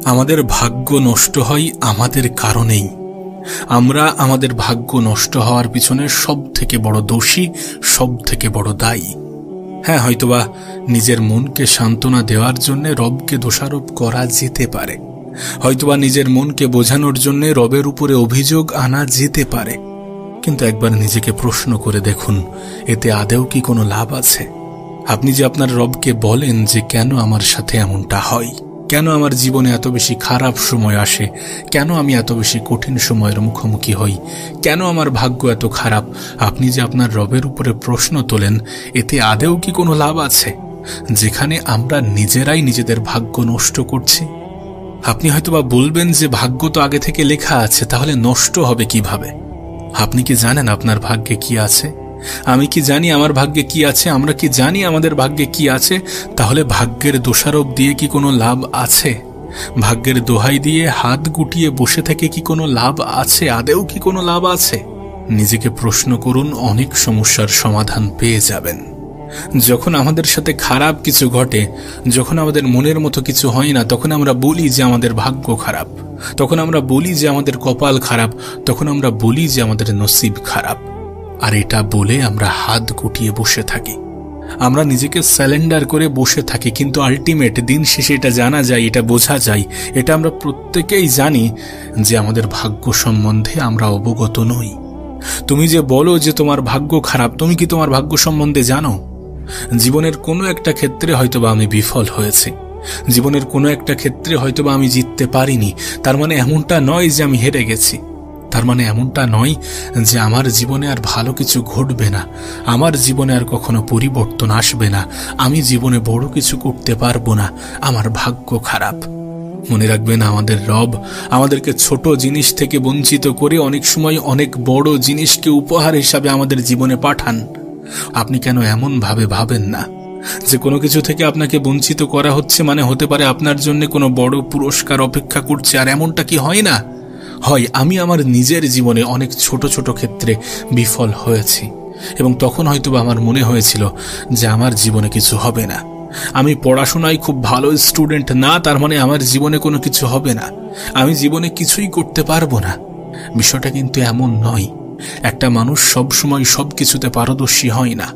আমাদের ভাগ্য নষ্ট হয় আমাদের কারণেই। আমরা আমাদের ভাগ্য নষ্ট হওয়ার পিছনে সব থেকে বড় দোষী, সব থেকে বড় দায়ী। হ্যাঁ, হয়তোবা নিজের মনকে সান্ত্বনা দেওয়ার জন্য রবকে দোষারোপ করা যেতে পারে, হয়তোবা নিজের মনকে বোঝানোর জন্য রবের উপরে অভিযোগ আনা যেতে পারে, কিন্তু একবার নিজেকে প্রশ্ন করে দেখুন, এতে আদেও কি কোনো লাভ আছে? আপনি যে আপনার রবকে বলেন যে কেন আমার সাথে এমনটা হয়, কেন আমার জীবনে এত বেশি খারাপ সময় আসে, কেন আমি এত বেশি কঠিন সময়ের মুখোমুখি হই, কেন আমার ভাগ্য এত খারাপ, আপনি যে আপনার রবের উপরে প্রশ্ন তোলেন, এতে আদেও কি কোনো লাভ আছে, যেখানে আমরা নিজেরাই নিজেদের ভাগ্য নষ্ট করছি? আপনি হয়তোবা বলবেন যে ভাগ্য তো আগে থেকে লেখা আছে, তাহলে নষ্ট হবে কিভাবে? আপনি কি জানেন আপনার ভাগ্যে কি আছে? আমি কি জানি আমার ভাগ্যে কি আছে? আমরা কি জানি আমাদের ভাগ্যে কি আছে? তাহলে ভাগ্যের দোষারোপ দিয়ে কি কোনো লাভ আছে? ভাগ্যের দোহাই দিয়ে হাত গুটিয়ে বসে থেকে কি কোনো লাভ আছে? আদেও কি কোনো লাভ আছে? নিজেকে প্রশ্ন করুন, অনেক সমস্যার সমাধান পেয়ে যাবেন। যখন আমাদের সাথে খারাপ কিছু ঘটে, যখন আমাদের মনের মতো কিছু হয় না, তখন আমরা বলি যে আমাদের ভাগ্য খারাপ, তখন আমরা বলি যে আমাদের কপাল খারাপ, তখন আমরা বলি যে আমাদের নসিব খারাপ। আর এটা বলে আমরা হাত গুটিয়ে বসে থাকি, আমরা নিজেকে সারেন্ডার করে বসে থাকি, কিন্তু আলটিমেট দিন শেষে এটা জানা যায়, এটা বোঝা যায়, এটা আমরা প্রত্যেকেই জানি যে আমাদের ভাগ্য সম্বন্ধে আমরা অবগত নই। তুমি যে বলো যে তোমার ভাগ্য খারাপ, তুমি কি তোমার ভাগ্য সম্বন্ধে জানো? জীবনের কোনো একটা ক্ষেত্রে হয়তোবা আমি বিফল হয়েছি, জীবনের কোনো একটা ক্ষেত্রে হয়তোবা আমি জিততে পারিনি, তার মানে এমনটা নয় যে আমি হেরে গেছি, তার মানে এমনটা নয় যে আমার জীবনে আর ভালো কিছু ঘটবে না, আমার জীবনে আর কখনো পরিবর্তন আসবে না, আমি জীবনে বড় কিছু করতে পারবো না, আমার ভাগ্য খারাপ। মনে রাখবেন, আমাদের রব আমাদেরকে ছোট জিনিস থেকে বঞ্চিত করে অনেক সময় অনেক বড় জিনিসকে উপহার হিসাবে আমাদের জীবনে পাঠান। আপনি কেন এমন ভাবে ভাবেন না যে কোনো কিছু থেকে আপনাকে বঞ্চিত করা হচ্ছে মানে হতে পারে আপনার জন্য কোনো বড় পুরস্কার অপেক্ষা করছে? আর এমনটা কি হয় না? হয়। আমি আমার নিজের জীবনে অনেক ছোট ছোট ক্ষেত্রে বিফল হয়েছি, এবং তখন হয়তোবা আমার মনে হয়েছিল যে আমার জীবনে কিছু হবে না, আমি পড়াশোনায় খুব ভালো স্টুডেন্ট না, তার মানে আমার জীবনে কোনো কিছু হবে না, আমি জীবনে কিছুই করতে পারবো না। বিষয়টা কিন্তু এমন নয়। একটা মানুষ সব সময় সব কিছুতে পারদর্শী হয় না।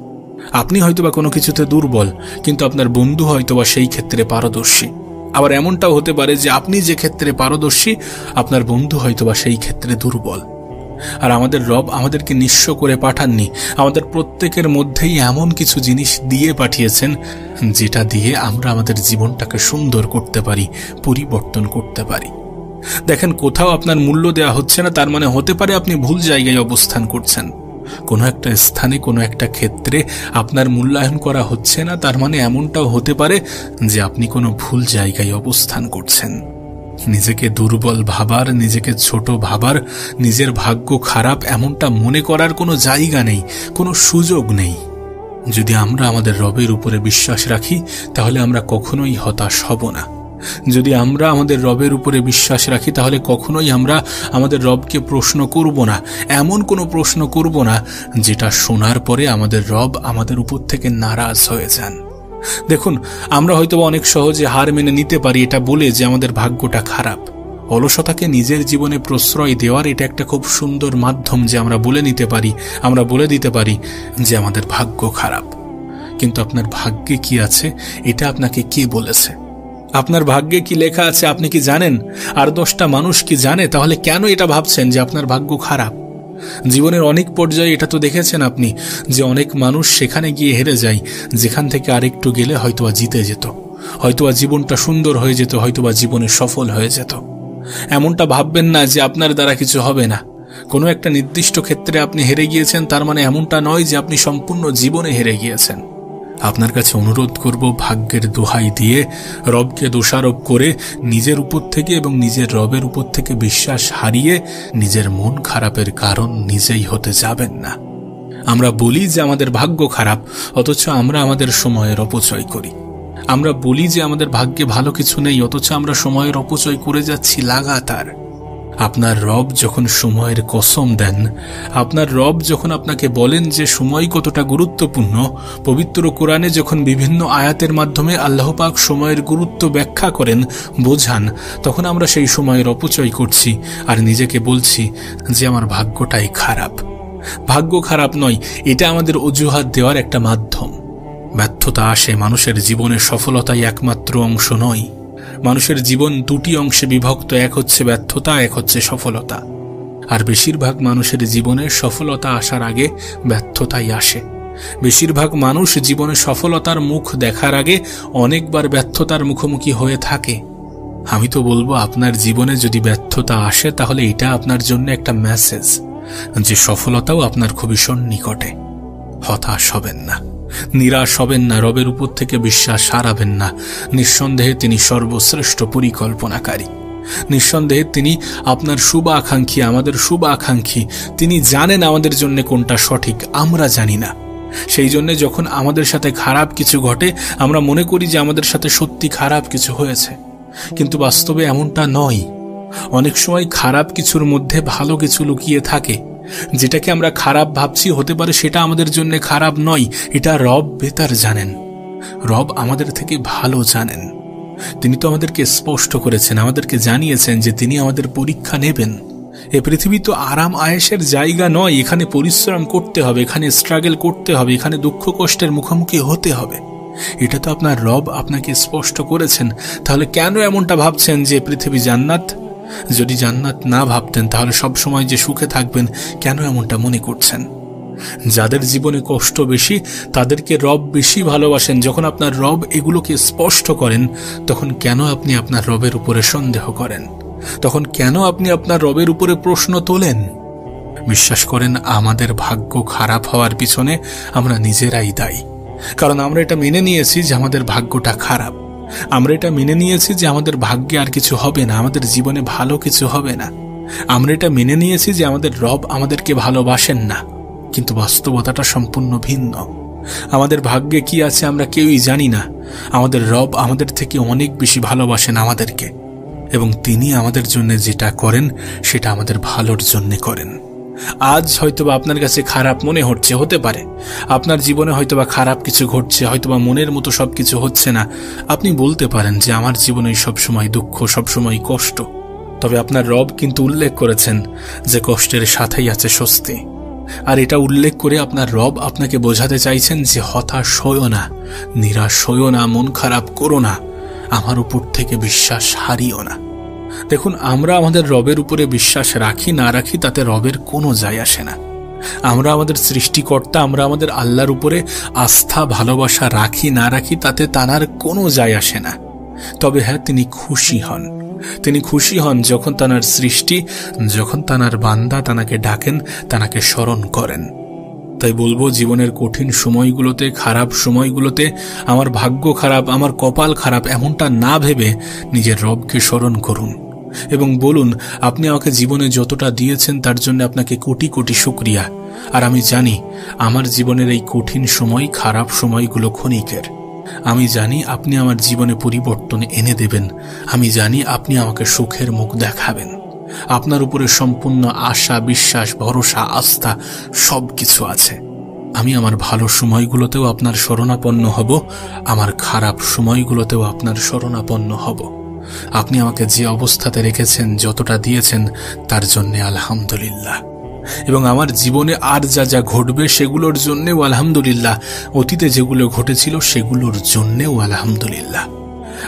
আপনি হয়তোবা কোনো কিছুতে দুর্বল, কিন্তু আপনার বন্ধু হয়তোবা সেই ক্ষেত্রে পারদর্শী। আবার এমনটাও হতে পারে যে আপনি যে ক্ষেত্রে পারদর্শী, আপনার বন্ধু হয়তোবা সেই ক্ষেত্রে দুর্বল। আর আমাদের রব আমাদেরকে নিঃস্ব করে পাঠাননি, আমাদের প্রত্যেকের মধ্যেই এমন কিছু জিনিস দিয়ে পাঠিয়েছেন যেটা দিয়ে আমরা আমাদের জীবনটাকে সুন্দর করতে পারি, পরিবর্তন করতে পারি। দেখেন, কোথাও আপনার মূল্য দেওয়া হচ্ছে না, তার মানে হতে পারে আপনি ভুল জায়গায় অবস্থান করছেন। কোনো একটা স্থানে, কোনো একটা ক্ষেত্রে আপনার মূল্যায়ন করা হচ্ছে না, তার মানে এমনটাও হতে পারে যে আপনি কোনো ভুল জায়গায় অবস্থান করছেন। নিজেকে দুর্বল ভাবার, নিজেকে ছোট ভাবার, নিজের ভাগ্য খারাপ এমনটা মনে করার কোনো জায়গা নেই, কোনো সুযোগ নেই। যদি আমরা আমাদের রবের উপরে বিশ্বাস রাখি, তাহলে আমরা কখনোই হতাশ হব না। যদি আমরা আমাদের রবের উপরে বিশ্বাস রাখি, তাহলে কখনোই আমরা আমাদের রবকে প্রশ্ন করব না, এমন কোনো প্রশ্ন করব না যেটা শোনার পরে আমাদের রব আমাদের উপর থেকে নারাজ হয়ে যান। দেখুন, আমরা হয়তো অনেক সহজে হার মেনে নিতে পারি এটা বলে যে আমাদের ভাগ্যটা খারাপ। অলসতাকে নিজের জীবনে প্রশ্রয় দেওয়ার এটা একটা খুব সুন্দর মাধ্যম যে আমরা বলে নিতে পারি, আমরা বলে দিতে পারি যে আমাদের ভাগ্য খারাপ। কিন্তু আপনার ভাগ্যে কি আছে এটা আপনাকে কে বলেছে? আপনার ভাগ্যে কি লেখা আছে আপনি কি জানেন? আর 10টা মানুষ কি জানে? তাহলে কেন এটা ভাবছেন যে আপনার ভাগ্য খারাপ? জীবনের অনেক পর্যায়ে এটা তো দেখেছেন আপনি যে অনেক মানুষ সেখানে গিয়ে হেরে যায় যেখান থেকে আরেকটু গেলে হয়তোবা জিতে যেত, হয়তোবা জীবনটা সুন্দর হয়ে যেত, হয়তোবা জীবনে সফল হয়ে যেত। এমনটা ভাববেন না যে আপনার দ্বারা কিছু হবে না। কোনো একটা নির্দিষ্ট ক্ষেত্রে আপনি হেরে গিয়েছেন, তার মানে এমনটা নয় যে আপনি সম্পূর্ণ জীবনে হেরে গিয়েছেন। আপনার কাছে অনুরোধ করব, ভাগ্যের দোহাই দিয়ে রবকে দোষারোপ করে নিজের উপর থেকে এবং নিজের রবের উপর থেকে বিশ্বাস হারিয়ে নিজের মন খারাপের কারণ নিজেই হতে যাবেন না। আমরা বলি যে আমাদের ভাগ্য খারাপ, অথচ আমরা আমাদের সময়ের অপচয় করি। আমরা বলি যে আমাদের ভাগ্যে ভালো কিছু নেই, অথচ আমরা সময়ের অপচয় করে যাচ্ছি লাগাতার। আপনার রব যখন সময়ের কসম দেন, আপনার রব যখন আপনাকে বলেন যে সময় কতটা গুরুত্বপূর্ণ, পবিত্র কোরআনে যখন বিভিন্ন আয়াতের মাধ্যমে আল্লাহ পাক সময়ের গুরুত্ব ব্যাখ্যা করেন, বোঝান, তখন আমরা সেই সময়ের অপচয় করছি আর নিজেকে বলছি যে আমার ভাগ্যটাই খারাপ। ভাগ্য খারাপ নয়, এটা আমাদের অজুহাত দেওয়ার একটা মাধ্যম। ব্যর্থতা আসে, মানুষের জীবনে সফলতাই একমাত্র অংশ নয়। মানুষের জীবন দুটি অংশে বিভক্ত, এক হচ্ছে ব্যর্থতা, এক হচ্ছে সফলতা। আর বেশিরভাগ মানুষের জীবনে সফলতা আসার আগে ব্যর্থতাই আসে। বেশিরভাগ মানুষ জীবনে সফলতার মুখ দেখার আগে অনেকবার ব্যর্থতার মুখোমুখি হয়ে থাকে। আমি তো বলবো, আপনার জীবনে যদি ব্যর্থতা আসে তাহলে এটা আপনার জন্য একটা মেসেজ যে সফলতাও আপনার খুবই সন্নিকটে। হতাশ হবেন না, নিরাশ হবেন না, রবের উপর থেকে বিশ্বাস হারাবেন না। নিঃসন্দেহে তিনি সর্বশ্রেষ্ঠ পরিকল্পনাকারী। নিঃসন্দেহে তিনি আপনার শুভ আকাঙ্ক্ষী, আমাদের শুভ আকাঙ্ক্ষী। তিনি জানেন আমাদের জন্য কোনটা সঠিক, আমরা জানি না। সেই জন্য যখন আমাদের সাথে খারাপ কিছু ঘটে, আমরা মনে করি যে আমাদের সাথে সত্যি খারাপ কিছু হয়েছে, কিন্তু বাস্তবে এমনটা নয়। অনেক সময় খারাপ কিছুর মধ্যে ভালো কিছু লুকিয়ে থাকে। যেটাকে আমরা খারাপ ভাবছি, হতে পারে সেটা আমাদের জন্য খারাপ নয়। এটা রব বেতার জানেন। রব আমাদের থেকে ভালো জানেন। তিনি তো আমাদেরকে স্পষ্ট করেছেন, আমাদেরকে জানিয়েছেন যে তিনি আমাদের পরীক্ষা নেবেন। এ পৃথিবী তো আরাম আয়েশের জায়গা নয়। এখানে পরিশ্রম করতে হবে, এখানে স্ট্রাগল করতে হবে, এখানে দুঃখ কষ্টের মুখোমুখি হতে হবে। এটা তো আপনার রব আপনাকে স্পষ্ট করেছেন। তাহলে কেন এমনটা ভাবছেন যে পৃথিবী জান্নাত? যদি জান্নাত না ভাবতেন তাহলে সব সময় যে সুখে থাকবেন, কেন এমনটা মনে করছেন? যাদের জীবনে কষ্ট বেশি তাদেরকে রব বেশি ভালোবাসেন। যখন আপনার রব এগুলোকে স্পষ্ট করেন, তখন কেন আপনি আপনার রবের উপরে সন্দেহ করেন? তখন কেন আপনি আপনার রবের উপরে প্রশ্ন তোলেন? বিশ্বাস করেন, আমাদের ভাগ্য খারাপ হওয়ার পিছনে আমরা নিজেরাই দায়ী। কারণ আমরা এটা মেনে নিয়েছি যে আমাদের ভাগ্যটা খারাপ। আমরা এটা মেনে নিয়েছি যে আমাদের ভাগ্যে আর কিছু হবে না, আমাদের জীবনে ভালো কিছু হবে না। আমরা এটা মেনে নিয়েছি যে আমাদের রব আমাদেরকে ভালোবাসেন না, কিন্তু বাস্তবতাটা সম্পূর্ণ ভিন্ন। আমাদের ভাগ্যে কি আছে আমরা কেউই জানি না। আমাদের রব আমাদের থেকে অনেক বেশি ভালোবাসেন আমাদেরকে, এবং তিনি আমাদের জন্য যেটা করেন সেটা আমাদের ভালোর জন্য করেন। আজ হয়তোবা আপনার কাছে খারাপ মনে হতে পারে, আপনার জীবনে হয়তোবা খারাপ কিছু ঘটছে, হয়তোবা মনের মতো সবকিছু হচ্ছে না। আপনি বলতে পারেন যে আমার জীবনে সবসময় দুঃখ, সবসময় কষ্ট। তবে আপনার রব কিন্তু উল্লেখ করেছেন যে কষ্টের সাথেই আছে স্বস্তি। আর এটা উল্লেখ করে আপনার রব আপনাকে বোঝাতে চাইছেন যে হতাশ হইও না, নিরাশ হইও না, মন খারাপ করো না, আমার উপর থেকে বিশ্বাস হারিও না। দেখুন, আমরা আমাদের রবের উপরে বিশ্বাস রাখি না রাখি তাতে রবের কোনো যায় আসে না। আমরা আমাদের সৃষ্টিকর্তা, আমরা আমাদের আল্লাহর উপরে আস্থা ভালোবাসা রাখি না রাখি তাতে তানার কোনো যায় আসে না। তবে হ্যাঁ, তিনি খুশি হন। তিনি খুশি হন যখন তানার সৃষ্টি, যখন তানার বান্দা তানাকে ডাকেন, তানাকে স্মরণ করেন। তাই বলবো, জীবনের কঠিন সময়গুলোতে, খারাপ সময়গুলোতে আমার ভাগ্য খারাপ, আমার কপাল খারাপ এমনটা না ভেবে নিজের রবকে স্মরণ করুন এবং বলুন, আপনি আমাকে জীবনে যতটা দিয়েছেন তার জন্য আপনাকে কোটি কোটি শুকরিয়া। আর আমি জানি আমার জীবনের এই কঠিন সময়, খারাপ সময়গুলো ক্ষণিকের। আমি জানি আপনি আমার জীবনে পরিবর্তন এনে দেবেন। আমি জানি আপনি আমাকে সুখের মুখ দেখাবেন। আপনার উপরে সম্পূর্ণ আশা, বিশ্বাস, ভরসা, আস্থা সবকিছু আছে। আমি আমার ভালো সময়গুলোতেও আপনার শরণাপন্ন হব, আমার খারাপ সময়গুলোতেও আপনার শরণাপন্ন হব। আপনি আমাকে যে অবস্থাতে রেখেছেন, যতটা দিয়েছেন তার জন্য আলহামদুলিল্লাহ। এবং আমার জীবনে আর যা যা ঘটবে সেগুলোর জন্যেও আলহামদুলিল্লাহ। অতীতে যেগুলো ঘটেছিল সেগুলোর জন্যেও আলহামদুলিল্লাহ।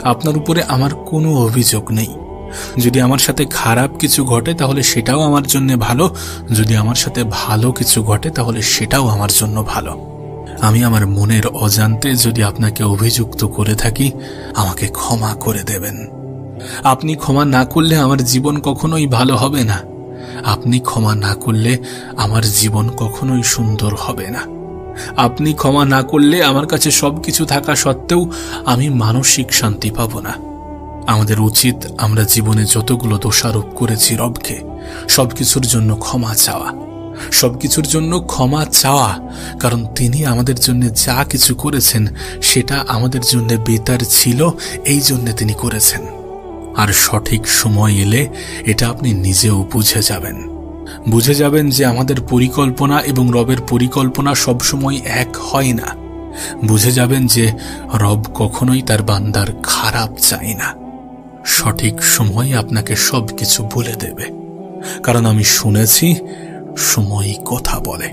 আপনার উপরে আমার কোনো অভিযোগ নেই। যদি আমার সাথে খারাপ কিছু ঘটে তাহলে সেটাও আমার জন্য ভালো, যদি আমার সাথে ভালো কিছু ঘটে তাহলে সেটাও আমার জন্য ভালো। আমি আমার মনের অজান্তে যদি আপনাকে অভিযুক্ত করে থাকি, আমাকে ক্ষমা করে দেবেন। আপনি ক্ষমা না করলে আমার জীবন কখনোই ভালো হবে না। আপনি ক্ষমা না করলে আমার জীবন কখনোই সুন্দর হবে না। আপনি ক্ষমা না করলে আমার কাছে সবকিছু থাকা সত্ত্বেও আমি মানসিক শান্তি পাব না। আমাদের উচিত আমরা জীবনে যতগুলো দোষারোপ করেছি রবকে, সবকিছুর জন্য ক্ষমা চাওয়া, সবকিছুর জন্য ক্ষমা চাওয়া। কারণ তিনি আমাদের জন্য যা কিছু করেছেন সেটা আমাদের জন্য বেতার ছিল, এই জন্য তিনি করেছেন। আর সঠিক সময় এলে এটা আপনি নিজেও বুঝে যাবেন যে আমাদের পরিকল্পনা এবং রবের পরিকল্পনা সবসময় এক হয় না। বুঝে যাবেন যে রব কখনোই তার বান্দার খারাপ চায় না। সঠিক সময়ে আপনাকে সবকিছু বলে দেবে, কারণ আমি শুনেছি সময়ই কথা বলে।